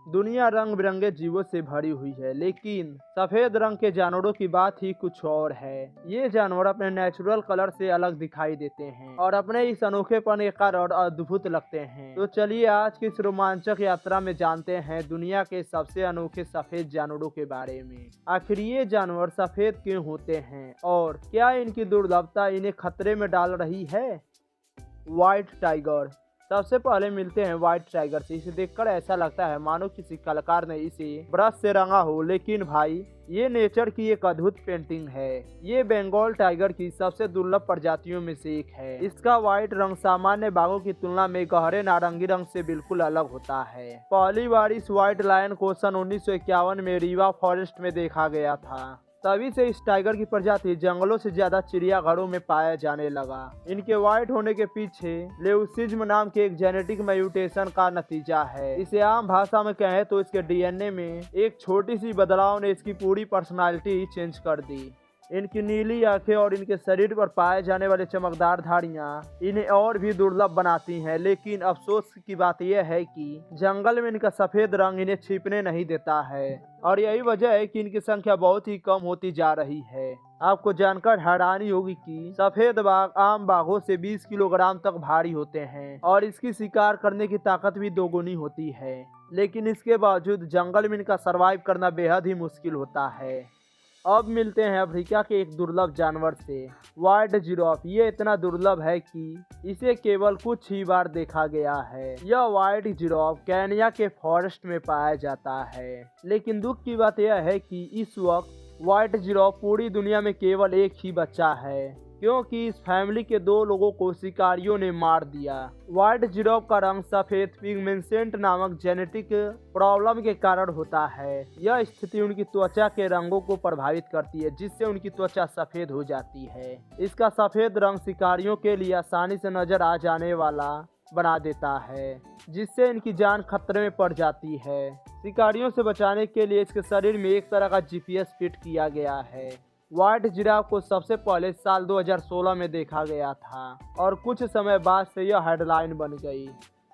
दुनिया रंग बिरंगे जीवों से भरी हुई है, लेकिन सफेद रंग के जानवरों की बात ही कुछ और है। ये जानवर अपने नेचुरल कलर से अलग दिखाई देते हैं और अपने इस अनोखेपन के कारण अद्भुत लगते हैं। तो चलिए आज की इस रोमांचक यात्रा में जानते हैं दुनिया के सबसे अनोखे सफेद जानवरों के बारे में। आखिर ये जानवर सफेद क्यों होते हैं और क्या इनकी दुर्लभता इन्हें खतरे में डाल रही है? White tiger. सबसे पहले मिलते हैं व्हाइट टाइगर से। इसे देखकर ऐसा लगता है मानो किसी कलाकार ने इसे ब्रश से रंगा हो, लेकिन भाई ये नेचर की एक अद्भुत पेंटिंग है। ये बंगाल टाइगर की सबसे दुर्लभ प्रजातियों में से एक है। इसका व्हाइट रंग सामान्य बाघों की तुलना में गहरे नारंगी रंग से बिल्कुल अलग होता है। पहली बार इस व्हाइट लायन को सन 1951 में रीवा फॉरेस्ट में देखा गया था। तभी से इस टाइगर की प्रजाति जंगलों से ज्यादा चिड़ियाघरों में पाया जाने लगा। इनके व्हाइट होने के पीछे लेउसिज्म नाम के एक जेनेटिक म्यूटेशन का नतीजा है। इसे आम भाषा में कहें तो इसके डीएनए में एक छोटी सी बदलाव ने इसकी पूरी पर्सनालिटी चेंज कर दी। इनकी नीली आंखें और इनके शरीर पर पाए जाने वाले चमकदार धारियां इन्हें और भी दुर्लभ बनाती हैं, लेकिन अफसोस की बात यह है कि जंगल में इनका सफेद रंग इन्हें छिपने नहीं देता है और यही वजह है कि इनकी संख्या बहुत ही कम होती जा रही है। आपको जानकर हैरानी होगी कि सफेद बाघ आम बाघों से 20 किलोग्राम तक भारी होते हैं और इसकी शिकार करने की ताकत भी दोगुनी होती है, लेकिन इसके बावजूद जंगल में इनका सरवाइव करना बेहद ही मुश्किल होता है। अब मिलते हैं अफ्रीका के एक दुर्लभ जानवर से, व्हाइट जिराफ। ये इतना दुर्लभ है कि इसे केवल कुछ ही बार देखा गया है। यह व्हाइट जिराफ केन्या के फॉरेस्ट में पाया जाता है, लेकिन दुख की बात यह है कि इस वक्त व्हाइट जिराफ पूरी दुनिया में केवल एक ही बच्चा है, क्योंकि इस फैमिली के 2 लोगों को शिकारियों ने मार दिया। व्हाइट जिराफ का रंग सफेद पिगमेंसेंट नामक जेनेटिक प्रॉब्लम के कारण होता है। यह स्थिति उनकी त्वचा के रंगों को प्रभावित करती है, जिससे उनकी त्वचा सफेद हो जाती है। इसका सफेद रंग शिकारियों के लिए आसानी से नजर आ जाने वाला बना देता है, जिससे इनकी जान खतरे में पड़ जाती है। शिकारियों से बचाने के लिए इसके शरीर में एक तरह का जीपीएस फिट किया गया है। व्हाइट जिराफ को सबसे पहले साल 2016 में देखा गया था और कुछ समय बाद से यह हेडलाइन बन गई।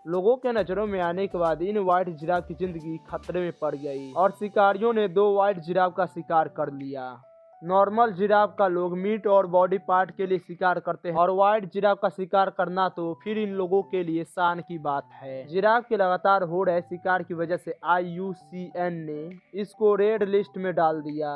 लोगों के नज़रों में आने के बाद इन व्हाइट जिराफ की जिंदगी खतरे में पड़ गई और शिकारियों ने 2 व्हाइट जिराफ का शिकार कर लिया। नॉर्मल जिराफ का लोग मीट और बॉडी पार्ट के लिए शिकार करते हैं और व्हाइट जिराफ का शिकार करना तो फिर इन लोगों के लिए शान की बात है। जिराफ के लगातार हो रहे शिकार की वजह से IUCN ने इसको रेड लिस्ट में डाल दिया।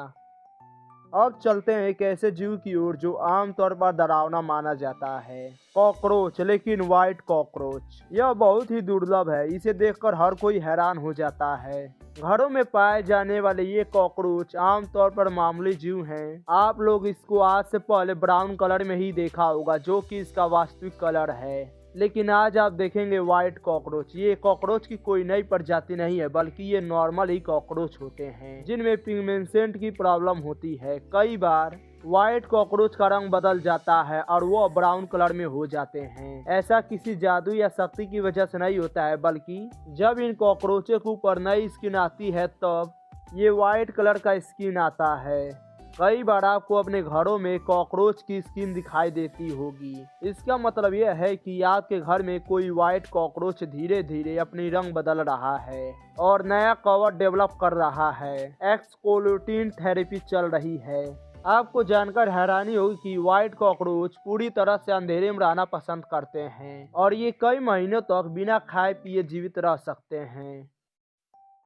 अब चलते हैं एक ऐसे जीव की ओर जो आमतौर पर डरावना माना जाता है, कॉकरोच, लेकिन व्हाइट कॉकरोच। यह बहुत ही दुर्लभ है, इसे देखकर हर कोई हैरान हो जाता है। घरों में पाए जाने वाले ये कॉकरोच आमतौर पर मामूली जीव हैं। आप लोग इसको आज से पहले ब्राउन कलर में ही देखा होगा, जो कि इसका वास्तविक कलर है, लेकिन आज आप देखेंगे व्हाइट कॉकरोच। ये कॉकरोच की कोई नई प्रजाति नहीं है, बल्कि ये नॉर्मल ही कॉकरोच होते हैं जिनमें पिगमेंसेंट की प्रॉब्लम होती है। कई बार व्हाइट कॉकरोच का रंग बदल जाता है और वो ब्राउन कलर में हो जाते हैं। ऐसा किसी जादू या शक्ति की वजह से नहीं होता है, बल्कि जब इन कॉकरोचों के ऊपर नई स्किन आती है तब ये व्हाइट कलर का स्किन आता है। कई बार आपको अपने घरों में कॉकरोच की स्किन दिखाई देती होगी। इसका मतलब यह है कि आपके घर में कोई व्हाइट कॉकरोच धीरे धीरे अपनी रंग बदल रहा है और नया कवर डेवलप कर रहा है। एक्सकोल्यूटिन थेरेपी चल रही है। आपको जानकर हैरानी होगी कि व्हाइट कॉकरोच पूरी तरह से अंधेरे में रहना पसंद करते हैं और ये कई महीनों तक बिना खाए पिए जीवित रह सकते हैं।